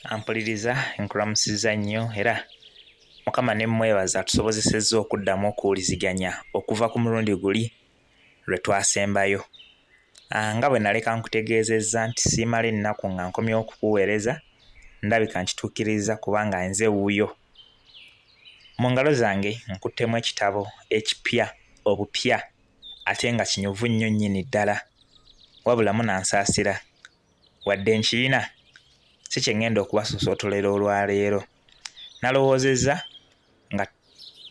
Ampuliriza nkulamusiza nnyo era Mukama ne mmwebaza tusobozesezza okuddamu okuwuliziganya okuva ku mulundi guli lwe twasembayo. Nga bwe naleka nkutegeezezza nti siimala ennaku nga nkomyewo okukuweereza, ndabika nkituukiriza kubanga nze wuuyo. Mu ngalo zange nkuttemu ekitabo ekipya obupya ate nga kinyuvu nnyo nnyini ddala, wabula munansaasira wadde nkirina si kye ngenda okubasosootolera olwaleero. Nalowoozezza nga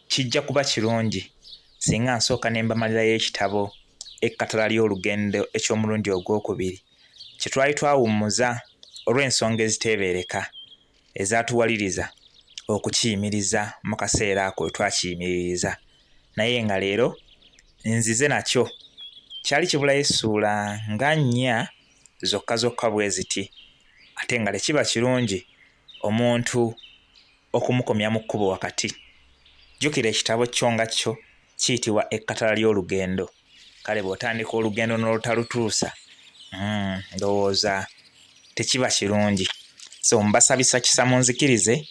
kijja kuba kirungi singa nsooka ne mbamalirayo ekitabo ekkatala ly'olugendo eky'omulundi ogwokubiri kye twali twawummuza olw'ensonga eziteebereka ezaatuwaliriza okukiyimiriza mu kaseera ako we twakiyimiriza. Naye nga leero nzize nakyo kyali kibulayo essuula nga nnya zokka bwe ziti, ate nga tekiba kirungi omuntu okumukomya mu kkubo wakati. Jjukira ekitabo kyo nga kyo kiyitibwa ekkatala ly'olugendo. Kale bw'otandika olugendo n'olutalutuusa ndowooza tekiba kirungi. So mbasabisa kisa munzikirize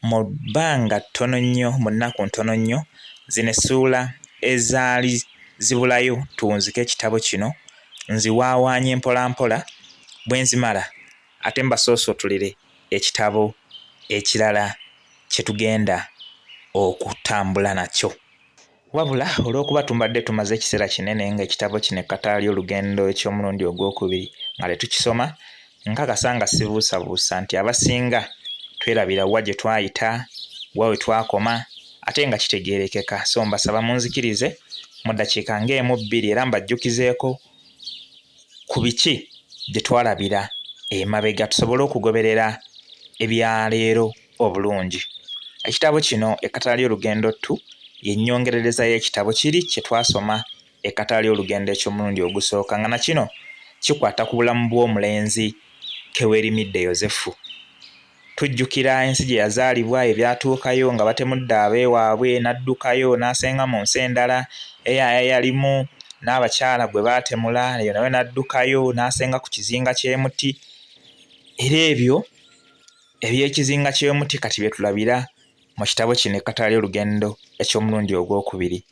mu bbanga ttono nnyo, mu nnaku ntono nnyo, zino essuula ezaali zibulayo tuwunzike ekitabo kino nziwaawaanye mpola mpola bwe nzimala ate mbasoosootolere ekitabo ekirala kye tugenda okutambula nakyo. Wabula olw'okuba tumbadde tumaze ekiseera kinene ng'ekitabo kino ekkatala ly'olugendo eky'omulundi ogwokubiri nga tetukisoma, nkakasa nga sibuusabuusa nti abasinga twerabira wa gye twayita, wa we twakoma, ate nga kitegeerekeka. So mbasaba munzikirize mu ddakiika ng'emu bbiri era mbajjukizeeko ku biki gye twalabira emabega tusobole okugoberera ebyaleero obulungi. Ekitabo kino ekkatala ly'olugendo 2 y'ennyongerereza y'ekitabo kiri kye twasoma ekkatala ly'olugendo eky'omulundi ogusooka, nga na kino kikwata ku bulamu bw'omulenzi Kewerimidde Yozefu. Tujjukira ensi gye yazaalibwa, ebyatuukayo nga batemudde abeewaabwe, n'addukayo n'asenga mu nsi endala eyaaya yalimu n'abakyala gwe baatemula, eyo nawe n'addukayo n'asenga ku kizinga ky'emuti. Era ebyo eby'ekizinga ky'emuti kati bye tulabira mu kitabo kino ekkatala ly'olugendo eky'omulundi ogwokubiri.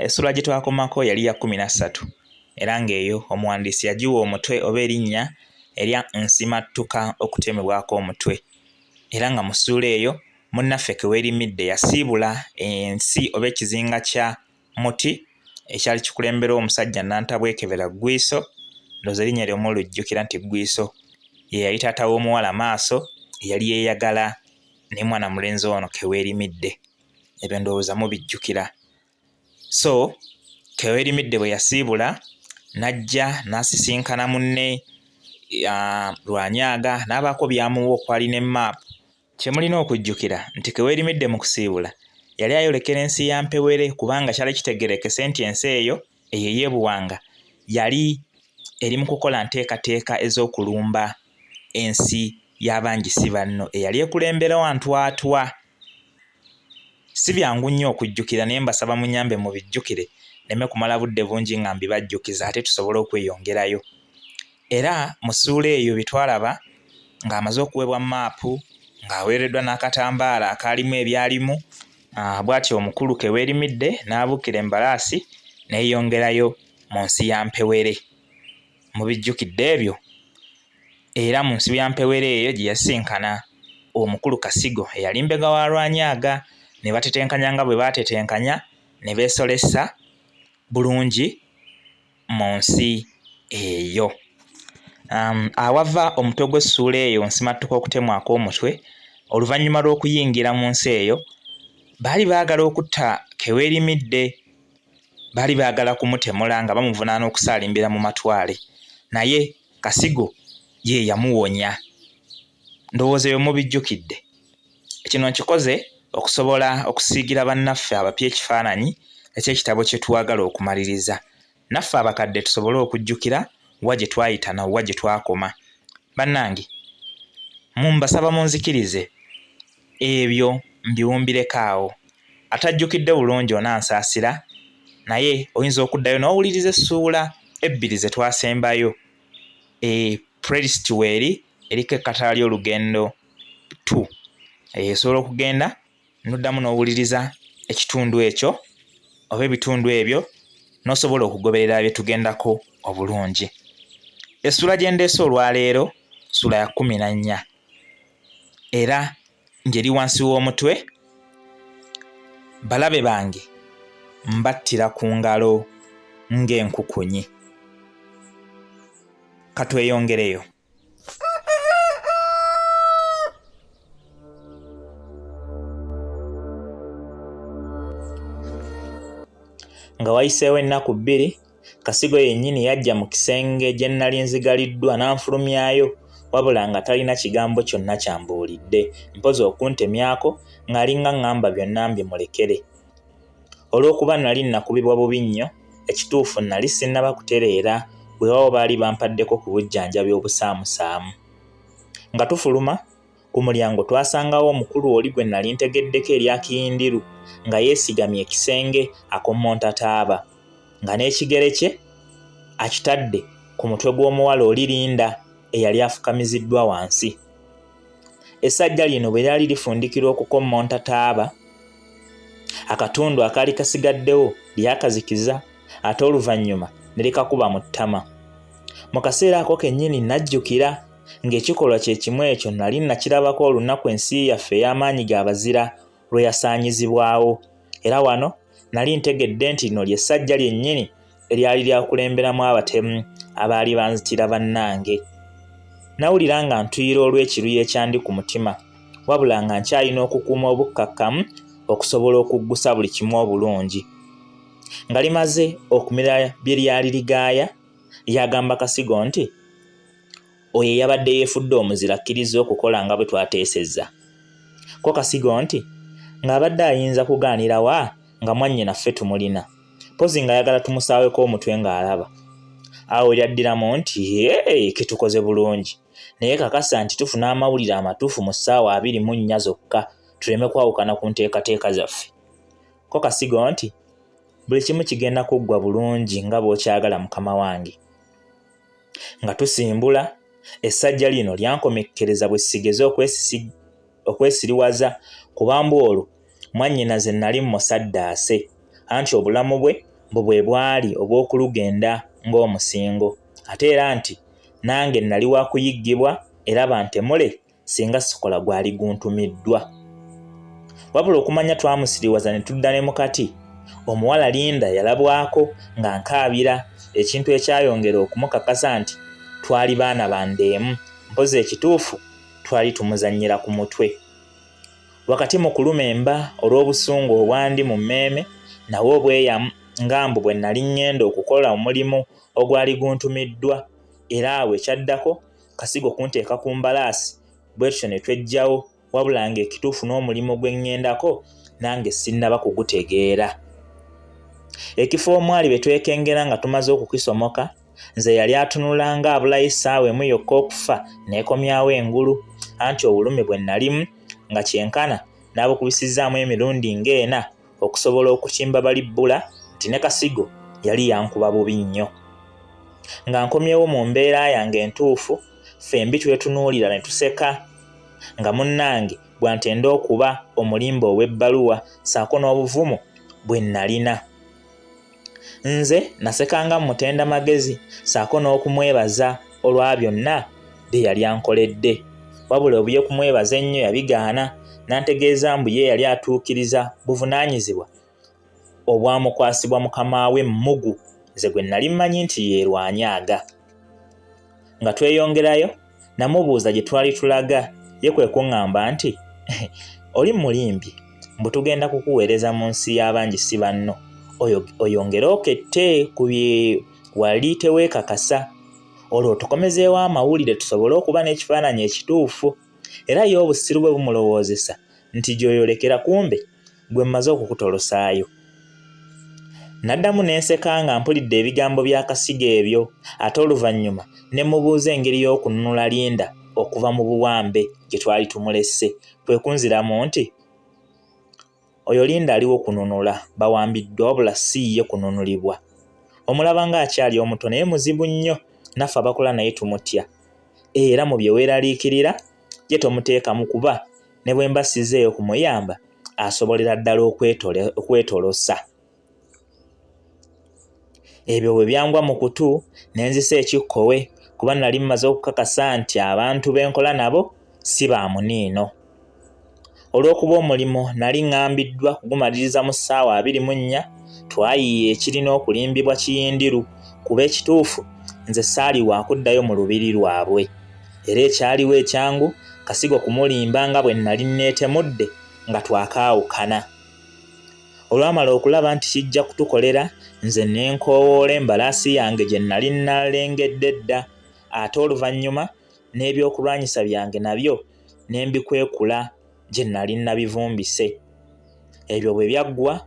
Essula gye twakomako yali ya 13 era ng'eyo omuwandiisi yagiwa omutwe oba erinnya erya nsimattuka okutemebwako omutwe. Era nga mu ssuula eyo munnaffe Kewerimidde yasiibula ensi oba ekizinga kya muti ekyali kikulembera omusajja Nantabwekebera Gwiso. Ndowooza erinnya ly'omu olujjukira nti Gwiso ye yali taata w'omuwala Maaso eyali yeeyagala ne mwana mulenzi ono Kewerimidde. Ebyo ndowooza mubijjukira. So Kewerimidde bwe yasiibula n'ajja n'asisinkana munne Lwanyaaga n'abaako byamuwa okwali ne maapu. Kye mulina okujjukira nti Kewerimidde mu kusiibula yali ayolekera ensi ya Mpewere kubanga kyali kitegeerekese nti ensi eyo ey'ebuwanga yali eri mu kukola nteekateeka ez'okulumba ensi y'abangisi banno eyali ekulembera Wantwatwa. Si byangu nnyo okujjukira naye mbasaba munyambe mu bijjukire nneme kumala budde bungi nga mbibajjukiza ate tusobole okweyongerayo. Era mu ssuula eyo bye twalaba ng'amaze okuweebwa maapu ng'aweereddwa n'akatambaala akaalimu ebyalimu, bw'atyo omukulu Kewerimidde n'abuukira embalaasi n'eyongerayo mu nsi ya Mpewere. Mubijjukidde ebyo? Era mu nsi ya Mpewere eyo gye yasinkana omukulu Kasigo eyali mbega wa Lwanyaaga, ne batetenkanya nga bwe baatetenkanya ne beesolesa bulungi mu nsi eyo. Awava omutwe gw'essuula eyo nsimattuka okutemwako omutwe, oluvannyuma lw'okuyingira mu nsi eyo baali baagala okutta Kewerimidde, baali baagala kumutemula nga bamuvunaana okusaalimbira mu matwale, naye Kasigo ye yamuwonya. Ndowooza eyo mubijjukidde. Kino nkikoze okusobola okusiigira bannaffe abapya ekifaananyi eky'ekitabo kye twagala okumaliriza. Naffe abakadde tusobole okujjukira wa gye twayita na wa gye twakoma. Bannange, mbasaba munzikirize ebyo mbiwumbireko awo. Atajjukidde bulungi onansaasira, naye oyinza okuddayo n'owuliriza essuula ebbiri ze twasembayo. Playlist weeri eriko ekkatala ly'olugendo 2 esobola okugenda n'oddamu n'owuliriza ekitundu ekyo oba ebitundu ebyo n'osobola okugoberera bye tugendako obulungi. Essula gye ndeese olwaleero ssula ya 14 era ngeri wansi w'omutwe balabe bange mbattira ku ngalo ng'enkukunyi. Katweyongereyo. Nga wayiseewo ennaku 2 Kasigo yennyini yajja mu kisenge gye nnali nzigaliddwa n'anfulumyayo wabula nga talina kigambo kyonna kyambuulidde mpozi okuntemyako ng'alinga ngamba byonna mbimulekere. Olw'okuba nali nakubibwa bubi nnyo ekituufu nali sinnaba kutereera bwe wabo baali bampaddeko ku bujjanjabi obusaamusaamu. Nga tufuluma ku mulyango twasangawo omukulu oli gwe nali ntegeddeko eryakiyindiru nga yeesigamye ekisenge akommonta taaba nga n'ekigere kye akitadde ku mutwe gw'omuwala oli Linda eyali afukamiziddwa wansi. Essajja lino bwe lyali lifundikirwa okukommonta taaba akatundu akaali kasigaddewo lyakazikiza ate oluvannyuma ne likakuba mu ttama. Mu kaseera ako kennyini najjukira ng'ekikolwa kye kimu ekyo nali nakirabako olunaku ensi yaffe ey'amaanyi g'abazira lwe yasaanyizibwawo era wano nali ntegedde nti lino ly'essajja lyennyini eryali lyakulemberamu abatemu abaali banzitira bannange. Nawulira nga ntuyira olw'ekiruyi ekyandi ku mutima wabula nga nkyalina okukuuma obukkakkamu okusobola okuggusa buli kimu obulungi. Nga limaze okumira bye lyali ligaaya lyagamba Kasigo nti oyo yabadde yeefudde omuzira akkiriza okukola nga bwe twateesezza. Ko Kasigo nti ng'abadde ayinza kugaanira wa nga mwannyinaffe tumulina pozi ng'ayagala tumusaaweko omutwe ng'alaba. Awo lyaddiramu nti kitukoze bulungi naye kakasa nti tufuna amawulire amatuufu mu ssaawa 24 zokka tuleme kwawukana ku nteekateeka zaffe. Ko Kasigo nti buli kimu kigenda kuggwa bulungi nga bw'okyagala mukama wange. Nga tusimbula essajja lino lyankomekkereza bwe sigeze okwesiriwaza kubanga olwo mwannyinaze nali musaddaase anti obulamu bwe bwe bwali obw'okulugenda ng'omusingo ate era nti nange nali wa kuyiggibwa era bantemule singa sikola gwali guntumiddwa. Wabula okumanya twamusiriwaza ne tudda ne mukati omuwala Linda yalabwako nga nkaabira ekintu ekyayongera okumukakasa nti twali baana bandeemu mpozi ekituufu twali tumuzannyira ku mutwe. Wakati mu kuluma emba olw'obusungu obwandi mu mmeeme nawo obweyamu ngambu bwe nali ngenda okukola omulimu ogwali guntumiddwa era awo ekyaddako Kasigo kunteeka ku mbalaasi bwe tutyo ne twejjawo wabula ng'ekituufu n'omulimu gwe ng'endako nange sinnaba kugutegeera. Ekifo omwali bwe twekengera nga tumaze okukisomoka nze yali atunula nga abulayo essaawa emu yokka okufa neekomyawo engulu anti obulumi bwe nalimu nga kyenkana n'abukubisizzaamu emirundi ng'ena okusobola okukimba balibbula nti ne Kasigo yali yankuba bubi nnyo. Nga nkomyewo mu mbeera yange entuufu ffembi twetunuulira ne tuseka nga munnange bw'antenda okuba omulimba ow'ebbaluwa ssaako n'obuvumu bwe nalina. Nze nasekanga mutenda magezi ssaako n'okumwebaza olwa byonna bye yali ankoledde wabula obuye kumwebaza ennyo yabigaana n'antegeeza mbu ye yali atuukiriza buvunaanyizibwa obwamukwasibwa mukama we Mmugu nze gwe nali mmanyi nti yeerwanyaga. Nga tweyongerayo namubuuza gye twali tulaga ye kwe kuŋŋamba nti oli mulimbi mbu tugenda kukuweereza mu nsi y'abangi si banno oyongere okette ku bye wali teweekakasa olwo tukomezeewo amawulire tusobole okuba n'ekifaananyi ekituufu era ye obusiru bwe bumulowoozesa nti gy'oyolekera kumbe gwe mmaze okukutolosaayo. Naddamu n'enseka nga mpulidde ebigambo bya Kasigo ebyo ate oluvannyuma ne mubuuza engeri y'okununula Linda okuva mu buwambe gye twali tumulese kwe kunziramu nti oyo Linda aliwo kununula bawambiddwa wabula si ye kununulibwa. Omulaba ng'akyali omuto naye muzibu nnyo naffe abakola naye tumutya era mu bye weeraliikirira ye tomuteekamu kuba ne bwe mbasizeeyo kumuyamba asobolera ddala okwetolosa. Ebyo bwe byangwa mu kutu ne nzisa ekikkowe kuba nali mmaze okukakasa nti abantu b'enkola nabo si ba muniino. Olw'okuba omulimo nali ŋŋambiddwa kugumaliriza mu ssaawa 24, twayiye ekirina okulimbibwa kiyindiru kuba ekituufu nze saali waakuddayo mu lubiri lwabwe, era ekyaliwo ekyangu Kasigo kumulimba nga bwe nali neetemudde nga twakaawukana. Olwamala okulaba nti kijja kutukolera, nze ne nkoowoola embalaasi yange gye nali nalengedde dda, ate oluvannyuma n'ebyokulwanyisa byange nabyo ne mbikwekula gye nali nabivumbise. Ebyo bwe byaggwa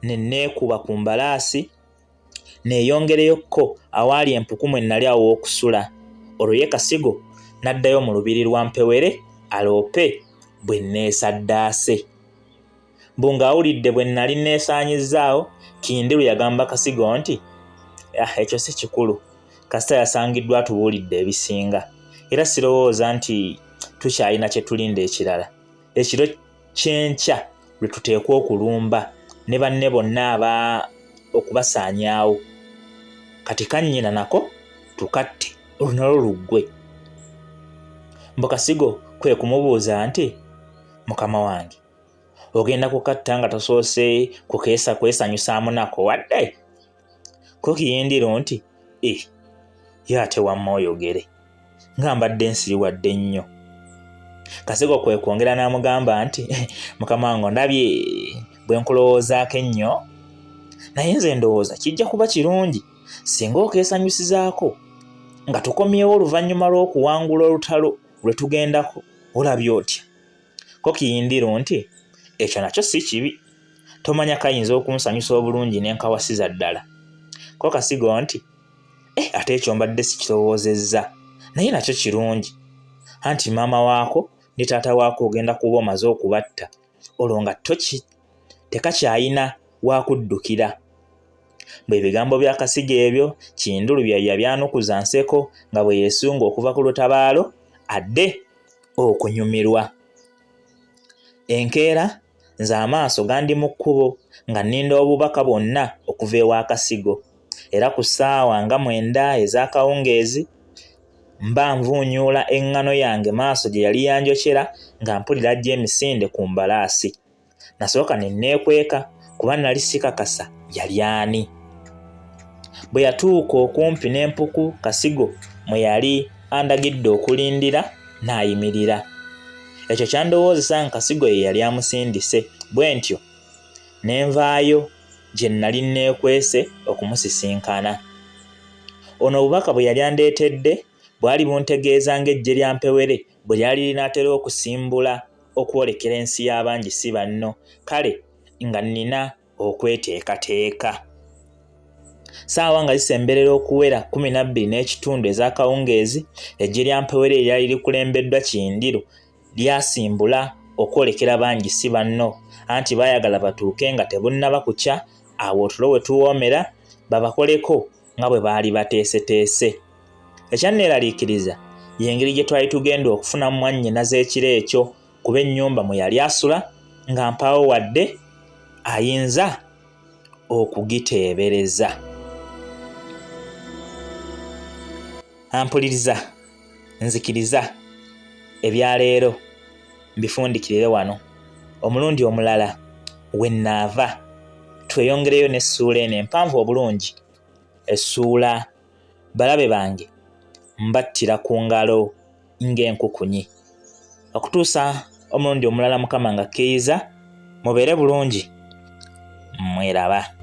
ne neekuba ku mbalaasi neeyongereyokko awaali empuku mwe nali awo okusula. Olwo ye Kasigo n'addayo mu lubiri lwa Mpewere aloope bwe neesaddaase. Mbu ng'awulidde bwe nali neesaanyizzaawo, Kindiru yagamba Kasigo nti ekyo si kikulu, kasita yasangiddwa atubuulidde ebisinga, era sirowooza nti tukyalina kye tulinda ekirala. Ekiro kyenkya lwe tuteekwa okulumba ne banne bonna okubasaanyaawo. Kati kannyina nako tukatte olunalo luggwe. Mbu Kasigo kwe kumubuuza nti mukama wange, ogenda kukatta nga tosoose kukeesa kwesanyusaamu nako wadde? Ko Kiyindiru nti ye ate wamma oyogere nga mbadde nsiriwadde nnyo. Kasigo kwe kwongera n'amugamba nti mukama wange ondabye bwe nkulowoozaako ennyo, naye nze ndowooza kijja kuba kirungi singa okeesanyusizaako nga tukomyewo oluvannyuma lw'okuwangula olutalo lwe tugendako. Olabye otya? Ko Kiyindiru nti ekyo nakyo si kibi, tomanya kayinza okunsanyusa obulungi ne nkawasiza ddala. Ko Kasigo nti ate ekyo mbadde sikirowoozezza, naye nakyo kirungi, anti maama waako ne taata waako ogenda kuba omaze okubatta, olwo nga tekakyayina wakuddukira. Bwe bigambo bya Kasigo ebyo Kindiru bye yabyanukuza nseko nga bwe yeesunga okuva ku lutabaalo adde okunyumirwa. Enkeera nze amaaso gandi mu kkubo nga nninda obubaka bwonna okuva ewa Kasigo, era ku ssaawa nga 9 ez'akawungeezi mba nvuunyuula eŋŋano yange maaso gye yali yanjokera nga mpulira ajja emisinde ku mbalaasi. Nasooka ne neekweka kuba nali sikakasa yali ani. Bwe yatuuka okumpi n'empuku Kasigo mwe yali andagidde okulindira n'ayimirira. Ekyo kyandowoozesa nga Kasigo ye yali amusindise, bwe ntyo ne nvaayo gye nali neekwese okumusisinkana. Ono obubaka bwe yali andeetedde bwali buntegeeza ng'eggye lya Mpewere bwe lyali linaatera okusimbula okwolekera ensi y'abangi si banno, kale nga nnina okweteekateeka. Ssaawa nga zisemberera okuwera 12 ez'akawungeezi, eggye lya Mpewere eryali likulembeddwa Kindiru lyasimbula okwolekera bangi si banno, anti baayagala batuuke nga tebunnaba kukya, awo otulo we tuwoomera babakoleko nga bwe baali bateeseteese. Ekyanneeraliikiriza y'engeri gye twali tugenda okufunamu mwannyinaze ekiro ekyo, kuba ennyumba mwe yali asula nga mpaawo wadde ayinza okugiteebereza. Ampuliriza, nzikiriza, ebyaleero mbifundikirire wano. Omulundi omulala we nnaava tweyongereyo n'essuula eno empanvu obulungi, essuula balabe bange mbattira ku ngalo ng'enkukunyi. Okutuusa omulundi omulala Mukama nga keeyiza, mubeere bulungi, mweraba.